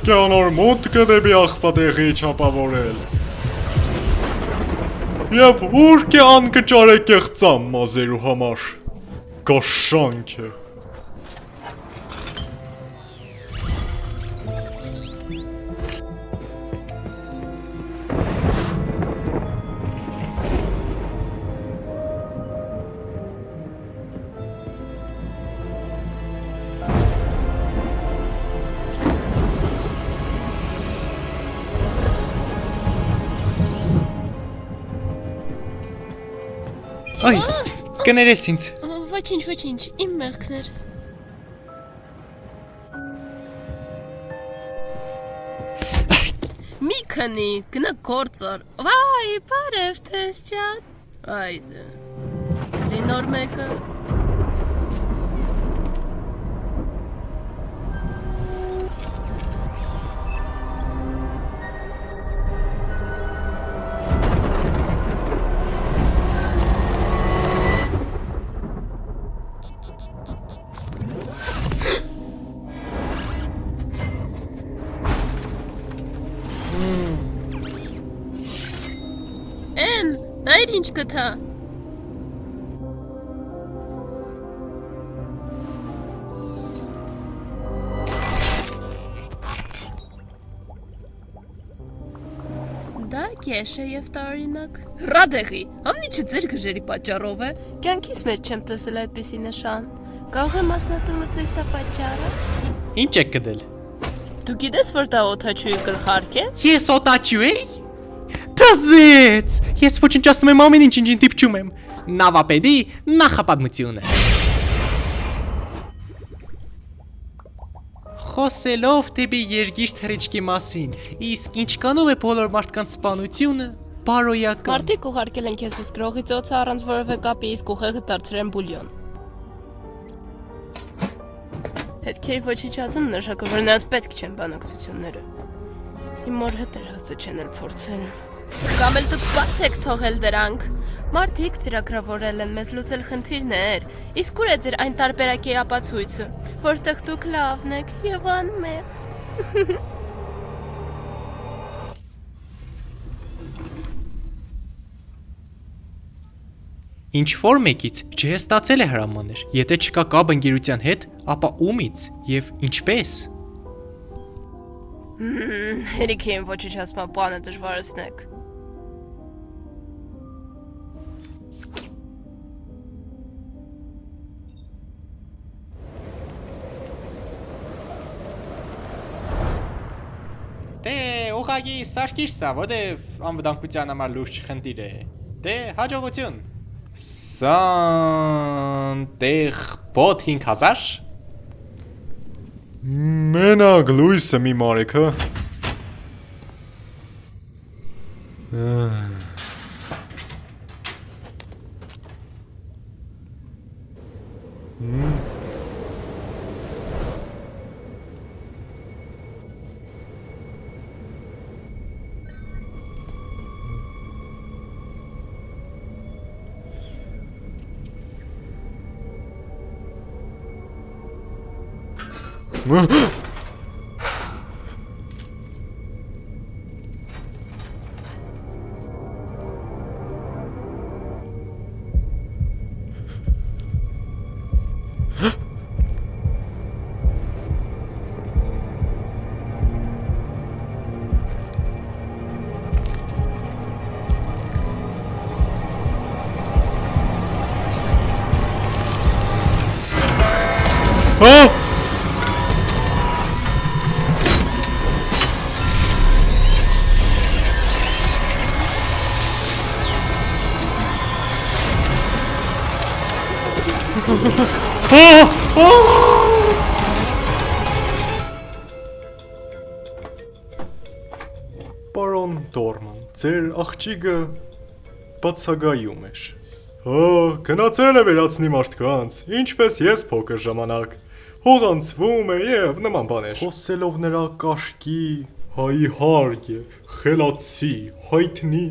կյանոր մուտքը դեպի աղբատեղի չապավորել։ Եվ ուր կյան կճար է կեղծամ մազերու համար, կաշանք է։ Այ, կներես ինձ։ Ոչինչ, իմ մեղքներ։ Մի քանի, գնա գործար։ Վայ, բարև թես ջան։ Այդը։ Նոր մեկը։ Այդ ինչ գտա։ Դա կեշ է և տարօրինակ։ Ռադեղի, ամնիչը ձեր գժերի պատճառով է։ Կյանքիս մեջ չեմ տեսել այդպիսի նշան։ Կարող եմ մասնատումս այս դա պատճառը։ Ինչ եք գտել։ Դու գիտես, որ դա օդաչուի գլխարկ է։ Ես օտաչու էի։ Տզեց, ես ոչնչացնում եմ ամեն ինչին դիպչում եմ։ Նավապետի նախապատմությունը։ Խոսելով դեպի երգիր թռիչքի մասին, իսկ ինչքանով է բոլոր մարդկանց սպանությունը բարոյական։ Մարդիկ ուղարկել են քեզ գրողի ծոցը առանց որևէ կապի, իսկ ուղեղը դարձրել են բուլյոն։ Հետքերի ոչնչացում նշանակում, որ նրանց պետք չեն բանակցությունները։ Իմ մոր հետ էր հաստատ չեն էլ փորձել։ Կամ էլ դուք բաց եք թողել դրանք։ Մարդիկ ծրագրավորել են մեզ լուծել խնդիրներ, իսկ ուր է ձեր այն տարբերակի ապացույցը, որտեղ դուք լավն եք և անմեղ։ Ինչ որ մեկից չհստացել է հրամաններ, եթե չկա կապ ընկերության հետ, ապա ումից և ինչպես։ Հերիք եմ ոչնչացման բանը դժվարացնեք։ Դե ուղղակի սարքիր սա, որտեվ անվտանգության համար լուրջ խնդիր է։ Դե հաջողություն։ Տեղ բոտ 5000։ Մենակ լույսը մի մարեք, հա։ Պարոն Դորման, ձեր աղջիկը բացակայում էր։ Գնացել է վերացնի մարդկանց, ինչպես ես փոքր ժամանակ, հողանցվում է և նման բաներ։ Խոսելով նրա կաշկի, հայի հարգ է, խելացի, հայտնի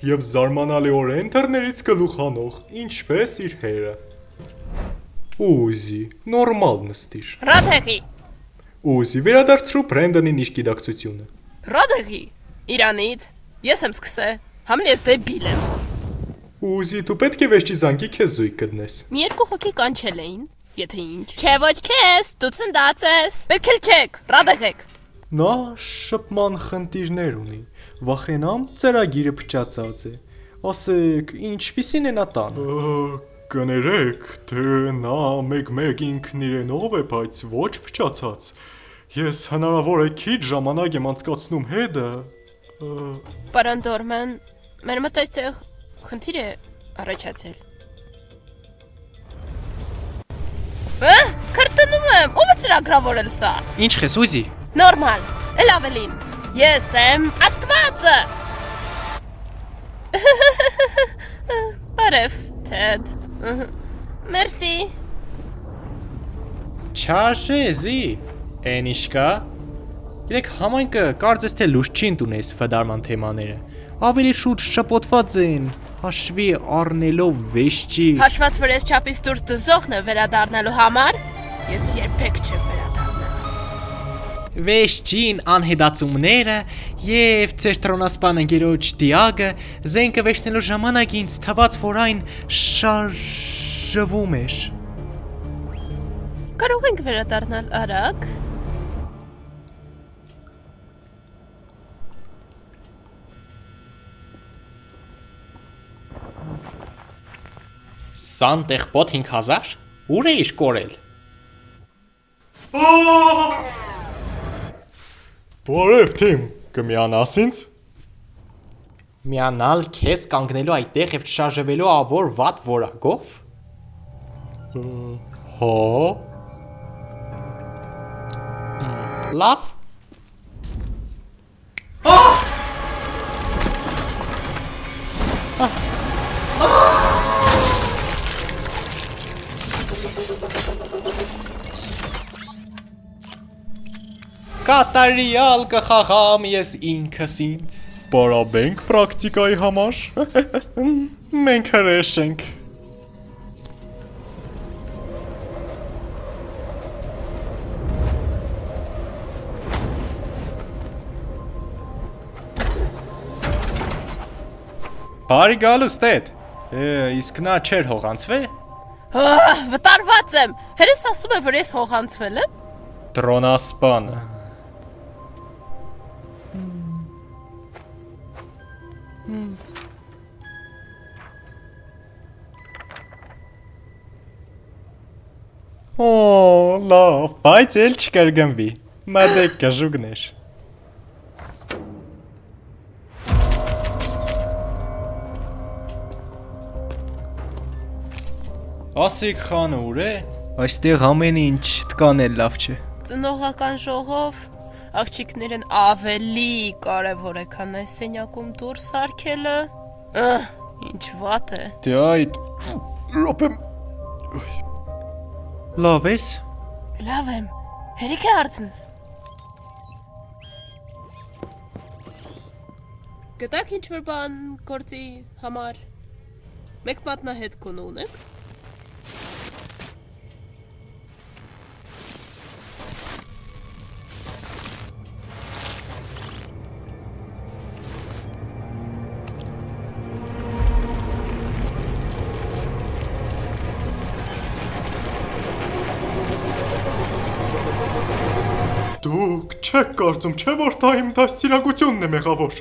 և զարմանալիորեն թռներից գլուխ հանող, ինչպես իր հերը։ Ուզի, նորմալ նստիր։ Ռադեղի։ Ուզի վերադարձրու Բրենդոնին իր գիտակցությունը։ Ռադեղի, Իրանից, ես եմ սկսե, համլի ես դեբիլ եմ։ Ուզի դու պետք է վերջի զանգի քեզ զույգ կդնես։ Մի երկու հոգի կանչել էին, եթե ինչ։ Չէ ոչ քեզ, դու ցնդած ես։ Պետք էլ չեք, ռադեղեք։ Նա շփման խնդիրներ ունի։ Վախենամ ծրագիրը փչացած է։ Ասեք, ինչպիսին է նա տան։ Կներեք, թե նա մեկ ինքն իրենով է, բայց ոչ փչացած։ Ես հնարավոր է քիչ ժամանակ եմ անցկացնում հետը։ Պարոն Դորման, մեր մոտ այստեղ խնդիր է առաջացել։ Քրտնում եմ, ով է ծրագրավորել սա։ Ինչ խես ուզի։ Նորմալ, էլ ավելին։ Ես եմ Աստվածը։ Բարև, Թեդ։ Մերսի։ Չարժեզի, են իշկա։ Իրեք համայնքը կարծես թե լույս չի ընդունես վդարման թեմաները։ Ավելի շուտ շփոթված են, հաշվի առնելով վեշճի։ Հաշված որ ես չափից դուրս դզողն է վերադառնալու համար, ես երբեք չեմ վերադառնա։ Վեշճին անհետացումները եւ ծեր տրոնասպան ընկերոջ դիագը զենքը վերցնելու ժամանակ ինձ թվաց, որ այն շարժվում էր։ Կարող ենք վերադառնալ արագ։ Սան տեղպոտ 5000։ Ուր էիր կորել։ Բարև թիմ, կմիանաս ինձ։ Միանալ քեզ կանգնելու այդտեղ եւ չշարժվելու ավոր վատ որակով։ Հա։ Լավ։ Կատարյալ կխաղամ ես ինքս ինձ։ Պարաբենք պրակտիկայի համար։ Մենք հրեշ ենք։ Բարի գալուստ էդ։ Իսկ նա չեր հողանցվե։ Վտարված եմ։ Հերս ասում է, որ ես հողանցվել եմ։ Տրոնասպանը։ Օ, լավ, բայց էլ չկրկնվի։ Մադեք կժուգներ։ Ասիկ խանը ուր է։ Այստեղ ամեն ինչ տկանել լավ չէ։ Ծնողական ժողով աղջիկներն ավելի կարևոր է, քան այս սենյակում դուրս սարքելը։ Ինչ վատ է։ Դե այդ ռոպեմ։ Լավ ես։ Լավ եմ։ Հերիք է հարցնես։ Գտակ ինչ-որ բան գործի համար։ Մեկ մատնահետ կոնը ունեք։ Դուք չեք կարծում, չէ՞ որ դա իմ դաստիարակությունն է մեղավոր։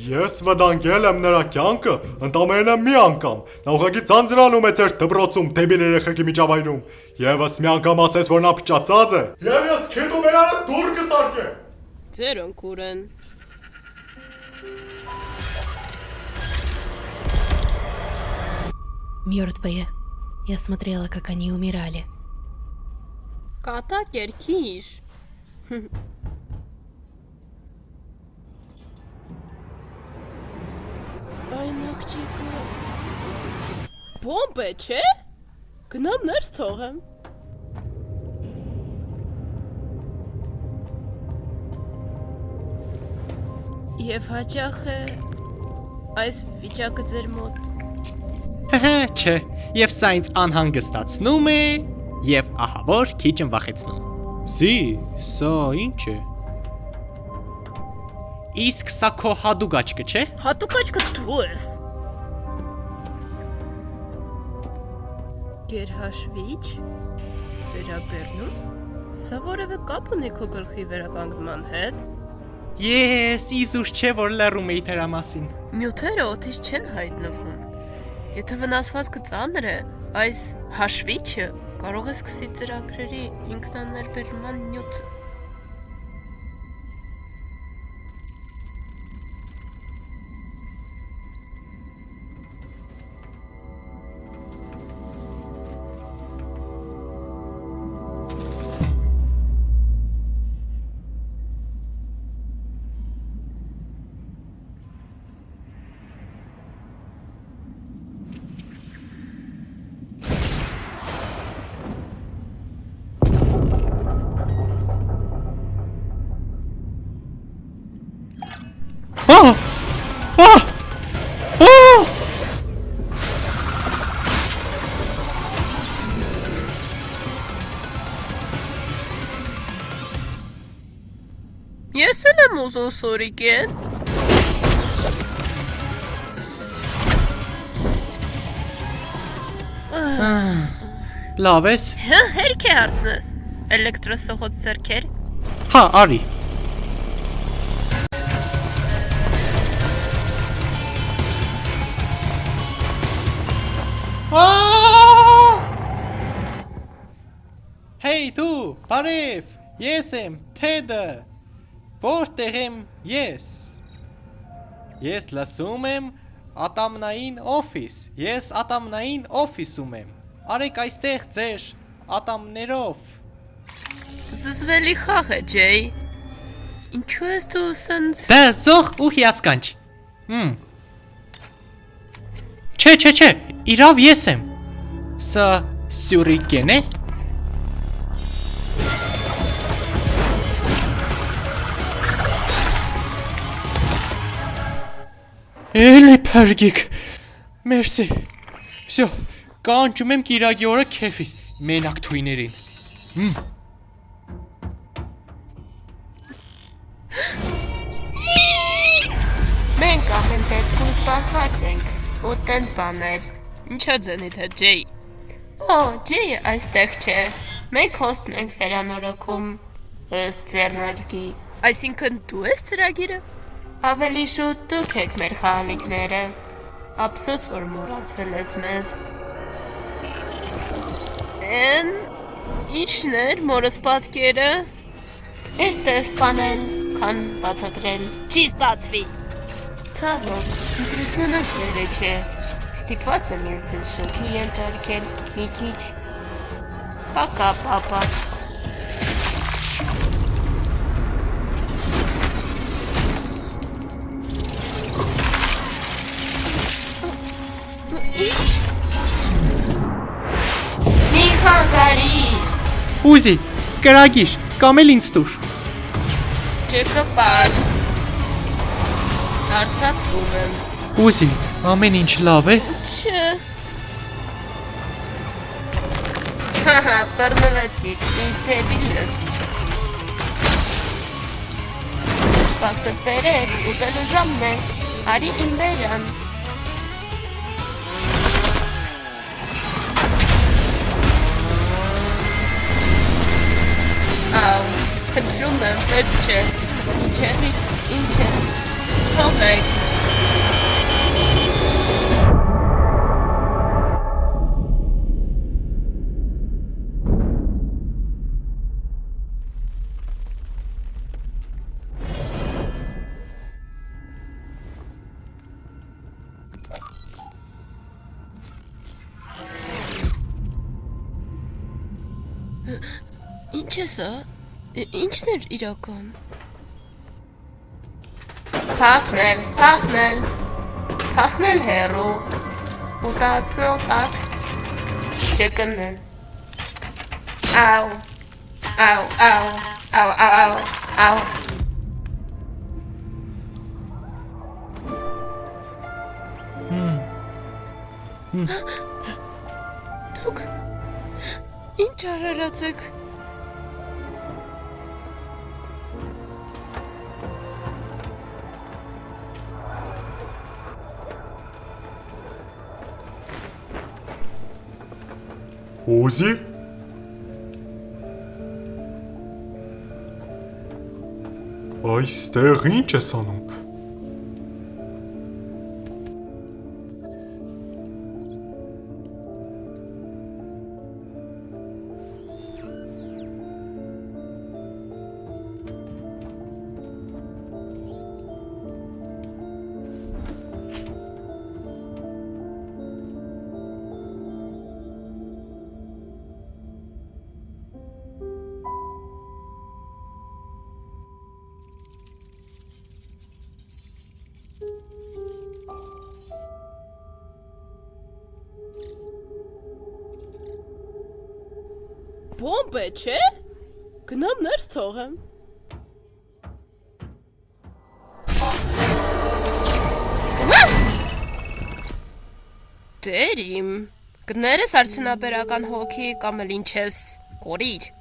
Ես վտանգել եմ նրա կյանքը ընդամենը մի անգամ։ Նա ուղղակի ձանձրանում է ձեր դպրոցում դեպի երեխեքի միջավայրում։ Եվս մի անգամ ասես, որ նա փճացած է։ Եվ ես քեդու մերանը դուր կսարկեմ։ Ձերոնք ուր են։ Мертвые. Я смотрела, как они умирали. Կատա կերքիշ։ Այն աղջիկը բոմբ է, չէ՞։ Գնամ ներս թողեմ։ Եվ հաճախ է այս վիճակը ձեր մոտ։ Չէ, եւ սա ինձ անհանգստացնում է, եւ ահա որ քիչ եմ վախեցնում։ Զի, սա ինչ է։ Իսկ սա քո հատուկ աչքը, չէ։ Հատուկ աչքը դու ես։ Գերհաշվիչ, վերաբերնում, սա որևէ կապ ունի քո գլխի վերականգնման հետ։ Ես, իզուր չէ, որ լեռում էի դրա մասին։ Նյութերը օդից չեն հայտնվում։ Եթե վնասվածքը ծանր է, այս հաշվիչը կարող է սկսի ծրագրերի ինքնաներբերման նյութ։ Ես էլ եմ ուզում սորիկեն։ Լավ ես։ Հերիք է հարցնես։ Էլեկտրոսողոց ձեռքեր։ Հա, արի։ Հեյ դու, բարև, ես եմ, Թեդը, որտեղ եմ ես։ Ես լսում եմ ատամնային օֆիսում եմ, արեք այստեղ ձեր ատամներով։ Զզվելի խաղ է, Ջեյ։ Ինչու ես դու սենց… Դա զող ու հիասկանչ։ Չէ, իրավ ես եմ։ Սա սյուրիկեն է։ Էլի պարգիկ, մերսի, վսյո, կանչում եմ կիրագի օրը կեվիս, մենակ թույներին։ Մենք ամեն դեպքում սպահված ենք, ու տենց բաներ։ Ինչա ձենիդ է, Ջեյ։ Օ, Ջեյը այստեղ չէ, մենք հոստն ենք վերանորոգում, ըստ ձեռնարկի։ Այսինքն դու ես ծրագիրը։ Ավելի շուտ դուք եք մեր խաղալիքները, ափսոս որ մոռացել ես մեզ։ Էն, ինչն էր մորս պատկերը։ Էշտ է սպանել, քան բացատրել։ Չի ստացվի։ Ցավոք, ընտրությունը ձերը չէ, ստիպված եմ ես ձեզ շոքի ենթարկել մի քիչ։ Պակա, պապա։ Ինչ։ Մի խանգարիր։ Ուզի, կրագիր, կամ էլ ինձ տուր։ Չկպար։ Արցակվում եմ։ Ուզի, ամեն ինչ լավ է։ Չէ։ Հահա, բռնվեցիք, ինչ դեպիլ ես։ Բակտը բերեց, ուտելու ժամն է, արի իմ բերան։ Ավ, խնդրում եմ, պետք չէ, ինչերից, ինչ է, թողեք։ Ինչ է սա? Ինչն էր իրական։ Թախնել հերու, ուտացող ակ, չկնեն։ Ավ, Դուք, ինչ արարած եք։ Ուզի։ Այստեղ ինչ ես անում։ Բոմբ է, չէ՞։ Գնամ ներս թողեմ։ Տեր իմ, կներես արդյունաբերական հոգի կամ էլ ինչ ես, կորիր։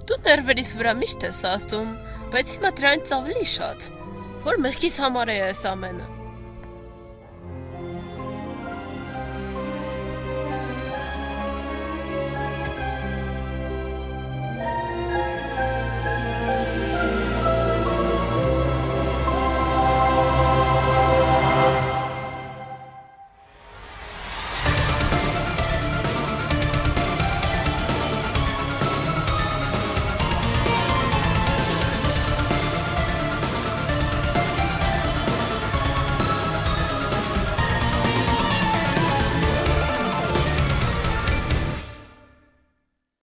Դու ներվերիս վրա միշտ ես ասում, բայց հիմա դրանից ավելի շատ, որ մեղքիս համար է այս ամենը։